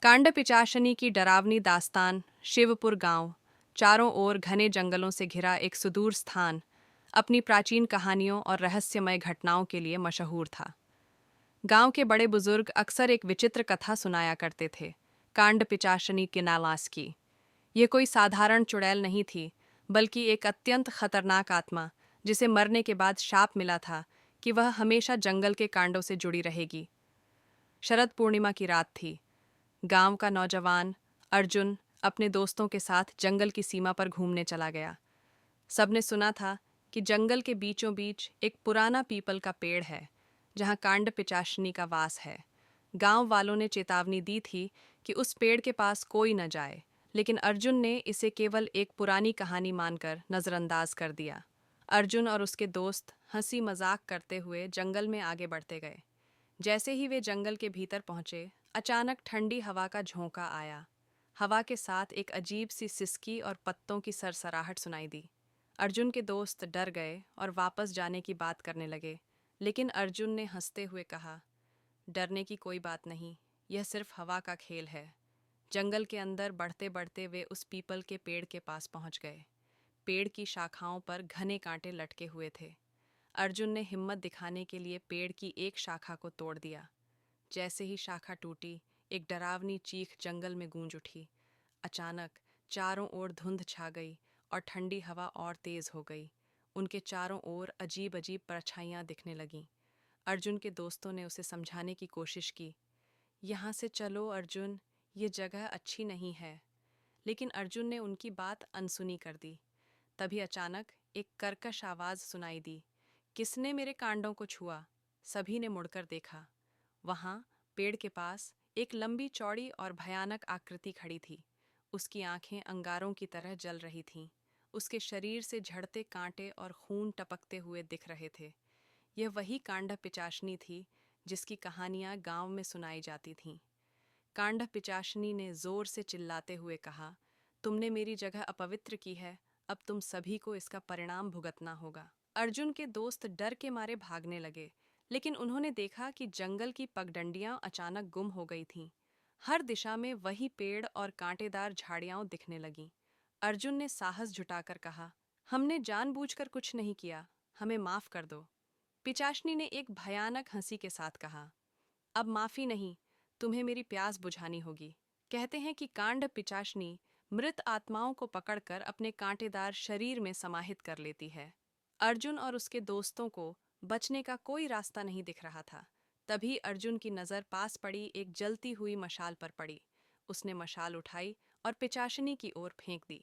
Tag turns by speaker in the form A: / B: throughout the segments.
A: कांड पिचाशनी की डरावनी दास्तान। शिवपुर गांव, चारों ओर घने जंगलों से घिरा एक सुदूर स्थान, अपनी प्राचीन कहानियों और रहस्यमय घटनाओं के लिए मशहूर था। गांव के बड़े बुजुर्ग अक्सर एक विचित्र कथा सुनाया करते थे, कांड पिचाशनी किनालास की। यह कोई साधारण चुड़ैल नहीं थी, बल्कि एक अत्यंत खतरनाक आत्मा, जिसे मरने के बाद शाप मिला था कि वह हमेशा जंगल के कांडों से जुड़ी रहेगी। शरद पूर्णिमा की रात थी। गांव का नौजवान अर्जुन अपने दोस्तों के साथ जंगल की सीमा पर घूमने चला गया। सबने सुना था कि जंगल के बीचों बीच एक पुराना पीपल का पेड़ है, जहां कांड पिचाशनी का वास है। गांव वालों ने चेतावनी दी थी कि उस पेड़ के पास कोई न जाए, लेकिन अर्जुन ने इसे केवल एक पुरानी कहानी मानकर नजरअंदाज कर दिया। अर्जुन और उसके दोस्त हंसी मजाक करते हुए जंगल में आगे बढ़ते गए। जैसे ही वे जंगल के भीतर पहुंचे, अचानक ठंडी हवा का झोंका आया। हवा के साथ एक अजीब सी सिसकी और पत्तों की सरसराहट सुनाई दी। अर्जुन के दोस्त डर गए और वापस जाने की बात करने लगे, लेकिन अर्जुन ने हंसते हुए कहा, डरने की कोई बात नहीं, यह सिर्फ हवा का खेल है। जंगल के अंदर बढ़ते बढ़ते वे उस पीपल के पेड़ के पास पहुंच गए। पेड़ की शाखाओं पर घने कांटे लटके हुए थे। अर्जुन ने हिम्मत दिखाने के लिए पेड़ की एक शाखा को तोड़ दिया। जैसे ही शाखा टूटी, एक डरावनी चीख जंगल में गूंज उठी। अचानक चारों ओर धुंध छा गई और ठंडी हवा और तेज हो गई। उनके चारों ओर अजीब अजीब परछाइयां दिखने लगीं। अर्जुन के दोस्तों ने उसे समझाने की कोशिश की, यहाँ से चलो अर्जुन, ये जगह अच्छी नहीं है। लेकिन अर्जुन ने उनकी बात अनसुनी कर दी। तभी अचानक एक कर्कश आवाज सुनाई दी, किसने मेरे कांडों को छुआ? सभी ने मुड़कर देखा। वहां पेड़ के पास एक लंबी चौड़ी और भयानक आकृति खड़ी थी। उसकी आंखें अंगारों की तरह जल रही थीं। उसके शरीर से झड़ते कांटे और खून टपकते हुए दिख रहे थे। यह वही कांड पिचाशनी थी जिसकी कहानियां गांव में सुनाई जाती थीं। कांड पिचाशनी ने जोर से चिल्लाते हुए कहा, तुमने मेरी जगह अपवित्र की है, अब तुम सभी को इसका परिणाम भुगतना होगा। अर्जुन के दोस्त डर के मारे भागने लगे, लेकिन उन्होंने देखा कि जंगल की पगडंडियां अचानक गुम हो गई थीं। हर दिशा में वही पेड़ और कांटेदार झाड़ियां दिखने लगीं। अर्जुन ने साहस जुटाकर कहा, हमने जानबूझकर कुछ नहीं किया, हमें माफ कर दो। पिचाशनी ने एक भयानक हंसी के साथ कहा, अब माफी नहीं, तुम्हें मेरी प्यास बुझानी होगी। कहते हैं कि कांड पिचाशनी मृत आत्माओं को पकड़कर अपने कांटेदार शरीर में समाहित कर लेती है। अर्जुन और उसके दोस्तों को बचने का कोई रास्ता नहीं दिख रहा था। तभी अर्जुन की नज़र पास पड़ी एक जलती हुई मशाल पर पड़ी। उसने मशाल उठाई और पिचाशनी की ओर फेंक दी।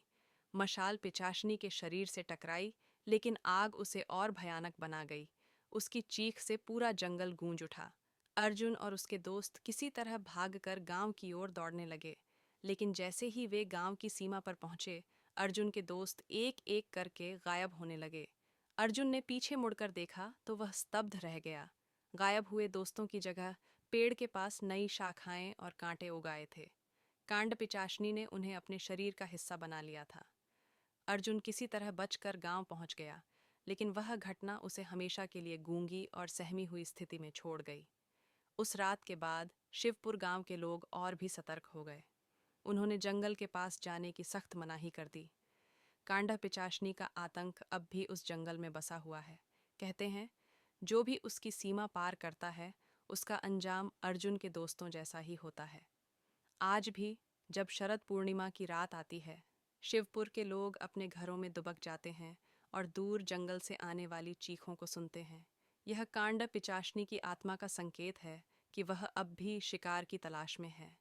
A: मशाल पिचाशनी के शरीर से टकराई, लेकिन आग उसे और भयानक बना गई। उसकी चीख से पूरा जंगल गूंज उठा। अर्जुन और उसके दोस्त किसी तरह भागकर गांव की ओर दौड़ने लगे, लेकिन जैसे ही वे गांव की सीमा पर पहुंचे, अर्जुन के दोस्त एक एक करके गायब होने लगे। अर्जुन ने पीछे मुड़कर देखा तो वह स्तब्ध रह गया। गायब हुए दोस्तों की जगह पेड़ के पास नई शाखाएं और कांटे उगाए थे। कांड पिचाशनी ने उन्हें अपने शरीर का हिस्सा बना लिया था। अर्जुन किसी तरह बचकर गांव पहुंच गया, लेकिन वह घटना उसे हमेशा के लिए गूंगी और सहमी हुई स्थिति में छोड़ गई। उस रात के बाद शिवपुर गांव के लोग और भी सतर्क हो गए। उन्होंने जंगल के पास जाने की सख्त मनाही कर दी। कांडा पिचाशनी का आतंक अब भी उस जंगल में बसा हुआ है। कहते हैं, जो भी उसकी सीमा पार करता है, उसका अंजाम अर्जुन के दोस्तों जैसा ही होता है। आज भी जब शरद पूर्णिमा की रात आती है, शिवपुर के लोग अपने घरों में दुबक जाते हैं और दूर जंगल से आने वाली चीखों को सुनते हैं। यह कांड पिचाशनी की आत्मा का संकेत है कि वह अब भी शिकार की तलाश में है।